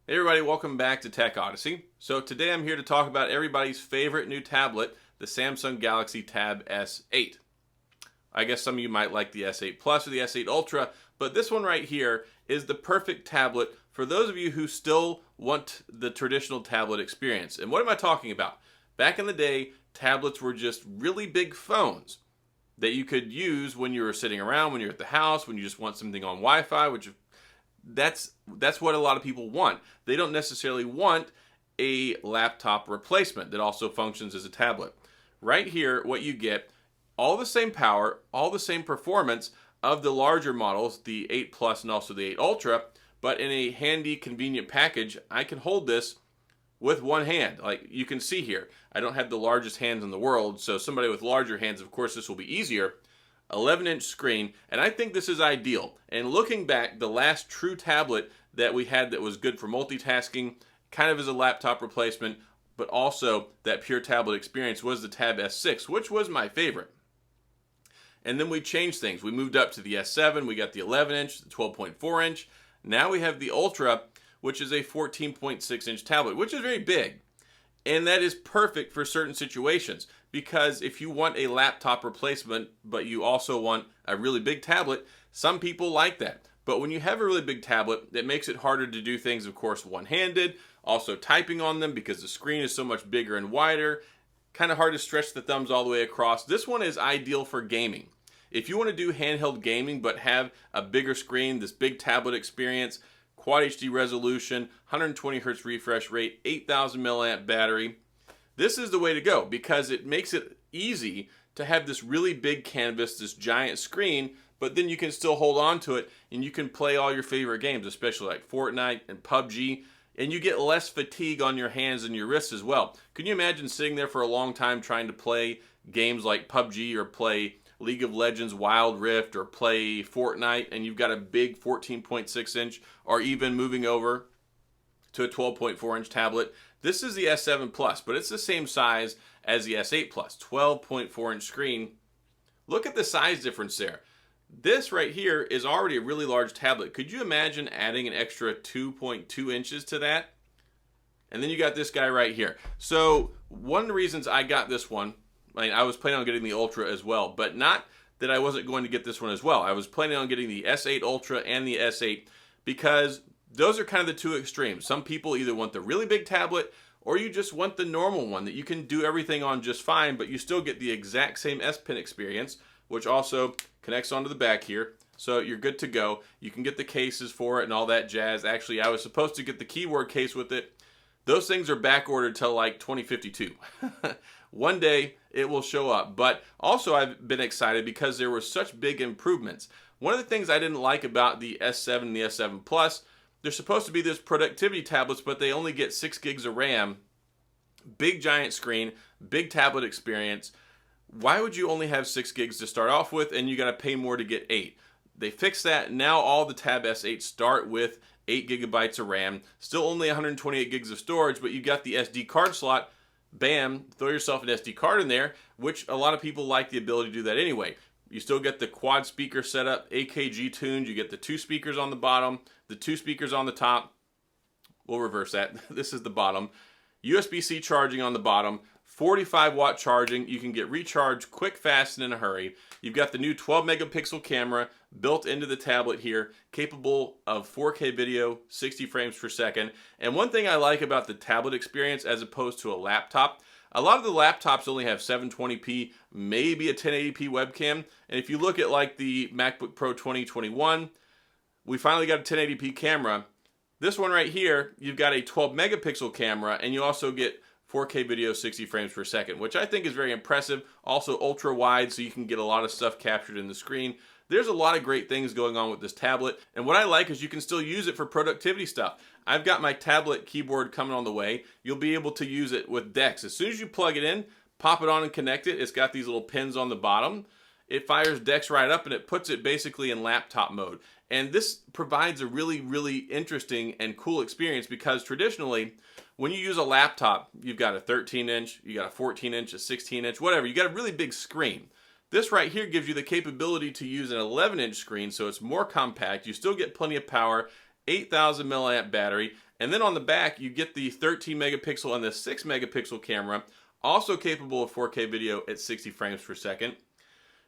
Hey everybody, welcome back to Tech Odyssey. So today I'm here to talk about everybody's favorite new tablet, the Samsung Galaxy Tab S8. I guess some of you might like the S8 Plus or the S8 Ultra, but this one right here is the perfect tablet for those of you who still want the traditional tablet experience. And what am I talking about? Back in the day, tablets were just really big phones that you could use when you were sitting around, when you're at the house, when you just want something on Wi-Fi, which that's what a lot of people want. They don't necessarily want a laptop replacement that also functions as a tablet. Right here, what you get, all the same power, all the same performance of the larger models, the 8 Plus and also the 8 Ultra, but in a handy, convenient package. I can hold this with one hand. Like you can see here, I don't have the largest hands in the world, so somebody with larger hands, of course, this will be easier. 11-inch screen, and I think this is ideal. And looking back, the last true tablet that we had that was good for multitasking, kind of as a laptop replacement, but also that pure tablet experience was the Tab S6, which was my favorite. And then we changed things. We moved up to the S7, we got the 11-inch, the 12.4-inch. Now we have the Ultra, which is a 14.6-inch tablet, which is very big. And that is perfect for certain situations, because if you want a laptop replacement, but you also want a really big tablet, some people like that. But when you have a really big tablet, it makes it harder to do things, of course, one-handed, also typing on them because the screen is so much bigger and wider. Kind of hard to stretch the thumbs all the way across. This one is ideal for gaming. If you want to do handheld gaming but have a bigger screen, this big tablet experience, Quad HD resolution, 120 Hz refresh rate, 8,000 milliamp battery. This is the way to go because it makes it easy to have this really big canvas, this giant screen, but then you can still hold on to it and you can play all your favorite games, especially like Fortnite and PUBG, and you get less fatigue on your hands and your wrists as well. Can you imagine sitting there for a long time trying to play games like PUBG or play League of Legends Wild Rift or play Fortnite and you've got a big 14.6-inch, or even moving over to a 12.4-inch tablet? This is the S7 Plus, but it's the same size as the S8 Plus, 12.4-inch screen. Look at the size difference there. This right here is already a really large tablet. Could you imagine adding an extra 2.2 inches to that? And then you got this guy right here. So one of the reasons I got this one, I was planning on getting the Ultra as well, but not that I wasn't going to get this one as well. I was planning on getting the S8 Ultra and the S8 because those are kind of the two extremes. Some people either want the really big tablet or you just want the normal one that you can do everything on just fine, but you still get the exact same S Pen experience, which also connects onto the back here. So you're good to go. You can get the cases for it and all that jazz. Actually, I was supposed to get the keyboard case with it. Those things are back ordered till like 2052. One day it will show up. But also I've been excited because there were such big improvements. One of the things I didn't like about the S7 and the S7 Plus, they're supposed to be this productivity tablets, but they only get 6 gigs of RAM. Big giant screen, big tablet experience. Why would you only have 6 gigs to start off with and you got to pay more to get 8? They fixed that. Now all the Tab S8 start with 8 gigabytes of RAM. Still only 128 gigs of storage, but you got the SD card slot. Bam, throw yourself an SD card in there, which a lot of people like the ability to do that anyway. You still get the quad speaker setup, AKG tuned. You get the 2 speakers on the bottom, the 2 speakers on the top. We'll reverse that. This is the bottom. USB-C charging on the bottom. 45-watt charging. You can get recharged quick, fast, and in a hurry. You've got the new 12 megapixel camera built into the tablet here, capable of 4K video, 60 frames per second. And one thing I like about the tablet experience as opposed to a laptop, a lot of the laptops only have 720p, maybe a 1080p webcam. And if you look at like the MacBook Pro 2021, we finally got a 1080p camera. This one right here, you've got a 12 megapixel camera, and you also get 4K video, 60 frames per second, which I think is very impressive. Also ultra wide, so you can get a lot of stuff captured in the screen. There's a lot of great things going on with this tablet, and what I like is you can still use it for productivity stuff. I've got my tablet keyboard coming on the way. You'll be able to use it with DeX. As soon as you plug it in, pop it on and connect it. It's got these little pins on the bottom. It fires DeX right up and it puts it basically in laptop mode. And this provides a really, really interesting and cool experience because traditionally, when you use a laptop, you've got a 13-inch, you got a 14-inch, a 16-inch, whatever. You got a really big screen. This right here gives you the capability to use an 11-inch screen, so it's more compact. You still get plenty of power, 8,000 milliamp battery, And then on the back, you get the 13 megapixel and the 6 megapixel camera, also capable of 4K video at 60 frames per second.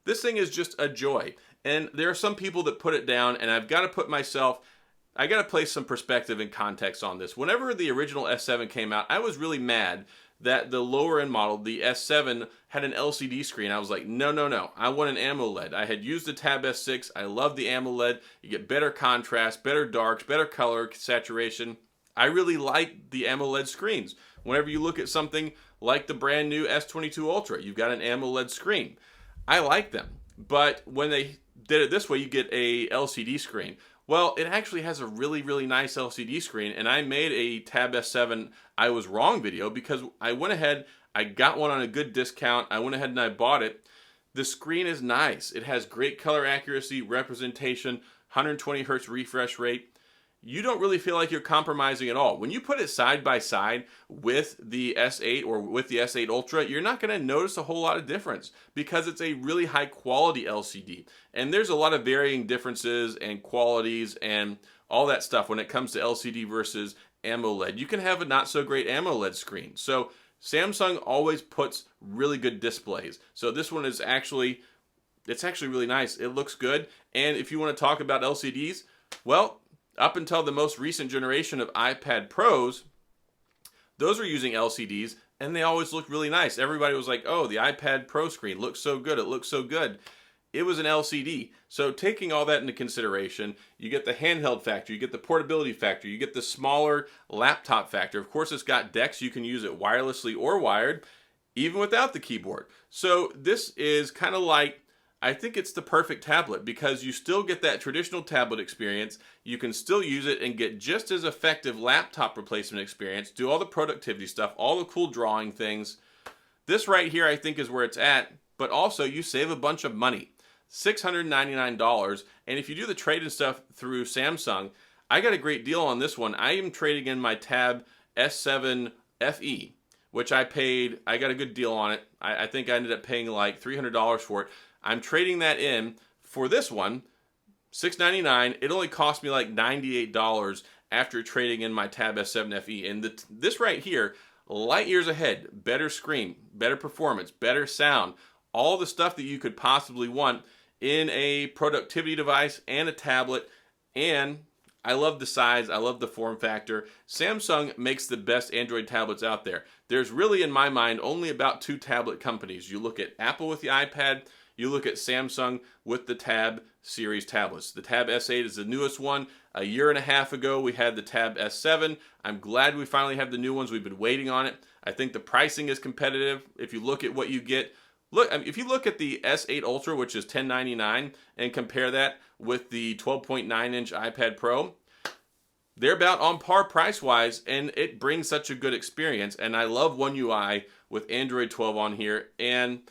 This thing is just a joy. And there are some people that put it down, and I've got to place some perspective and context on this. Whenever the original S7 came out, I was really mad that the lower end model, the S7, had an LCD screen. I was like, no, no, no. I want an AMOLED. I had used the Tab S6. I love the AMOLED. You get better contrast, better darks, better color saturation. I really like the AMOLED screens. Whenever you look at something like the brand new S22 Ultra, you've got an AMOLED screen. I like them. But when they did it this way, you get a LCD screen. Well, it actually has a really, really nice LCD screen, and I made a Tab S7 I was wrong video because I went ahead, I got one on a good discount, I went ahead and I bought it. The screen is nice. It has great color accuracy, representation, 120 hertz refresh rate. You don't really feel like you're compromising at all. When you put it side by side with the S8 or with the S8 Ultra, you're not going to notice a whole lot of difference because it's a really high quality LCD. And there's a lot of varying differences and qualities and all that stuff when it comes to LCD versus AMOLED. You can have a not so great AMOLED screen. So Samsung always puts really good displays. So this one is actually really nice. It looks good. And if you want to talk about LCDs, well, up until the most recent generation of iPad Pros, those were using LCDs, and they always looked really nice. Everybody was like, oh, the iPad Pro screen looks so good. It looks so good. It was an LCD. So taking all that into consideration, you get the handheld factor, you get the portability factor, you get the smaller laptop factor. Of course, it's got DeX. You can use it wirelessly or wired, even without the keyboard. So this is kind of like, I think it's the perfect tablet because you still get that traditional tablet experience. You can still use it and get just as effective laptop replacement experience, do all the productivity stuff, all the cool drawing things. This right here I think is where it's at, but also you save a bunch of money. $699, and if you do the trade-in stuff through Samsung, I got a great deal on this one. I am trading in my Tab S7 FE, which I got a good deal on it. I think I ended up paying like $300 for it. I'm trading that in for this one, $699. It only cost me like $98 after trading in my Tab S7 FE. And this right here, light years ahead, better screen, better performance, better sound, all the stuff that you could possibly want in a productivity device and a tablet. And I love the size, I love the form factor. Samsung makes the best Android tablets out there. There's really, in my mind, only about 2 tablet companies. You look at Apple with the iPad, you look at Samsung with the Tab series tablets. The Tab S8 is the newest one. A year and a half ago, we had the Tab S7. I'm glad we finally have the new ones. We've been waiting on it. I think the pricing is competitive. If you look at what you get, if you look at the S8 Ultra, which is $1099, and compare that with the 12.9-inch iPad Pro, they're about on par price-wise, and it brings such a good experience. And I love One UI with Android 12 on here, and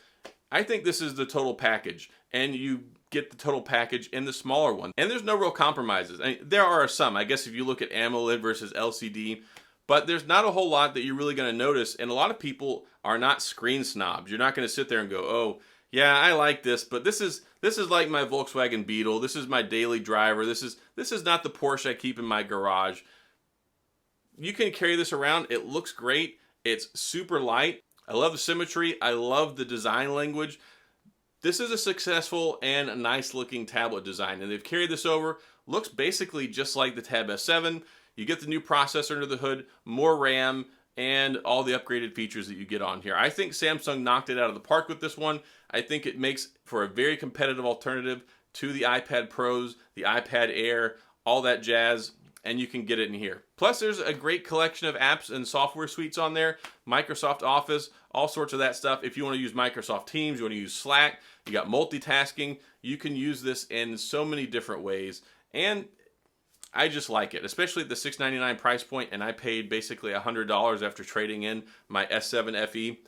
I think this is the total package, and you get the total package in the smaller one. And there's no real compromises. I mean, there are some, I guess, if you look at AMOLED versus LCD, but there's not a whole lot that you're really going to notice, and a lot of people are not screen snobs. You're not going to sit there and go, oh, yeah, I like this, but this is like my Volkswagen Beetle. This is my daily driver. This is not the Porsche I keep in my garage. You can carry this around. It looks great. It's super light. I love the symmetry. I love the design language. This is a successful and a nice looking tablet design, and they've carried this over. Looks basically just like the Tab S7. You get the new processor under the hood, more RAM, and all the upgraded features that you get on here. I think Samsung knocked it out of the park with this one. I think it makes for a very competitive alternative to the iPad Pros, the iPad Air, all that jazz, and you can get it in here. Plus, there's a great collection of apps and software suites on there. Microsoft Office, all sorts of that stuff. If you want to use Microsoft Teams, you want to use Slack, you got multitasking. You can use this in so many different ways. And I just like it, especially at the $699 price point, and I paid basically $100 after trading in my S7 FE.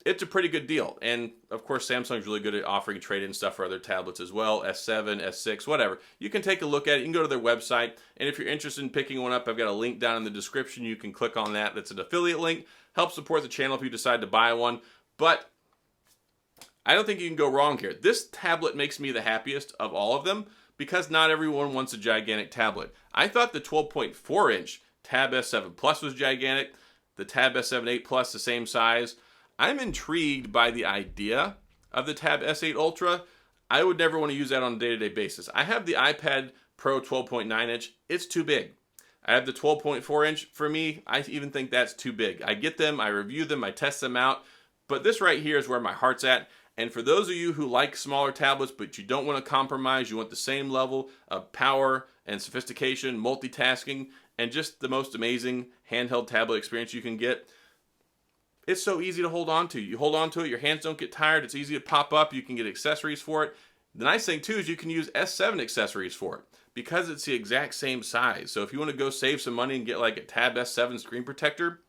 It's a pretty good deal. And of course, Samsung's really good at offering trade-in stuff for other tablets as well, S7, S6, whatever. You can take a look at it. You can go to their website, and if you're interested in picking one up, I've got a link down in the description. You can click on that. That's an affiliate link. Help support the channel if you decide to buy one. But I don't think you can go wrong here. This tablet makes me the happiest of all of them because not everyone wants a gigantic tablet. I thought the 12.4-inch Tab S7 Plus was gigantic. The Tab S7 8 Plus, the same size. I'm intrigued by the idea of the Tab S8 Ultra. I would never want to use that on a day-to-day basis. I have the iPad Pro 12.9 inch. It's too big. I have the 12.4 inch. For me, I even think that's too big. I get them, I review them, I test them out, but this right here is where my heart's at. And for those of you who like smaller tablets, but you don't want to compromise, you want the same level of power and sophistication, multitasking, and just the most amazing handheld tablet experience you can get, it's so easy to hold on to. You hold on to it, your hands don't get tired, it's easy to pop up, you can get accessories for it. The nice thing too is you can use S7 accessories for it because it's the exact same size. So if you want to go save some money and get like a Tab S7 screen protector,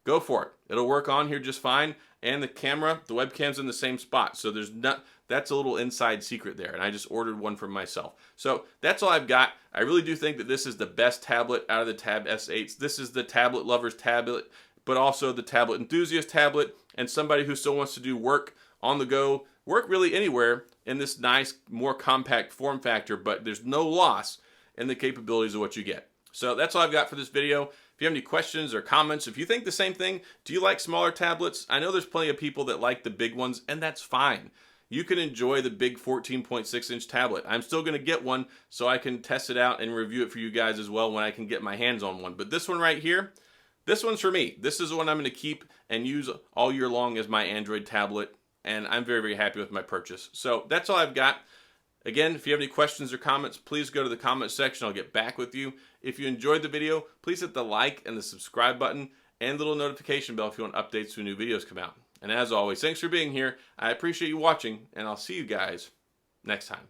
go for it. It'll work on here just fine. And the camera, the webcam's in the same spot. So that's a little inside secret there. And I just ordered one for myself. So that's all I've got. I really do think that this is the best tablet out of the Tab S8s. This is the tablet lover's tablet, but also the tablet enthusiast tablet and somebody who still wants to do work on the go, work really anywhere in this nice, more compact form factor, but there's no loss in the capabilities of what you get. So that's all I've got for this video. If you have any questions or comments, if you think the same thing, do you like smaller tablets? I know there's plenty of people that like the big ones, and that's fine. You can enjoy the big 14.6 inch tablet. I'm still going to get one so I can test it out and review it for you guys as well when I can get my hands on one. But this one right here, this one's for me. This is the one I'm going to keep and use all year long as my Android tablet, and I'm very, very happy with my purchase. So that's all I've got. Again, if you have any questions or comments, please go to the comment section. I'll get back with you. If you enjoyed the video, please hit the like and the subscribe button and the little notification bell if you want updates when new videos come out. And as always, thanks for being here. I appreciate you watching, and I'll see you guys next time.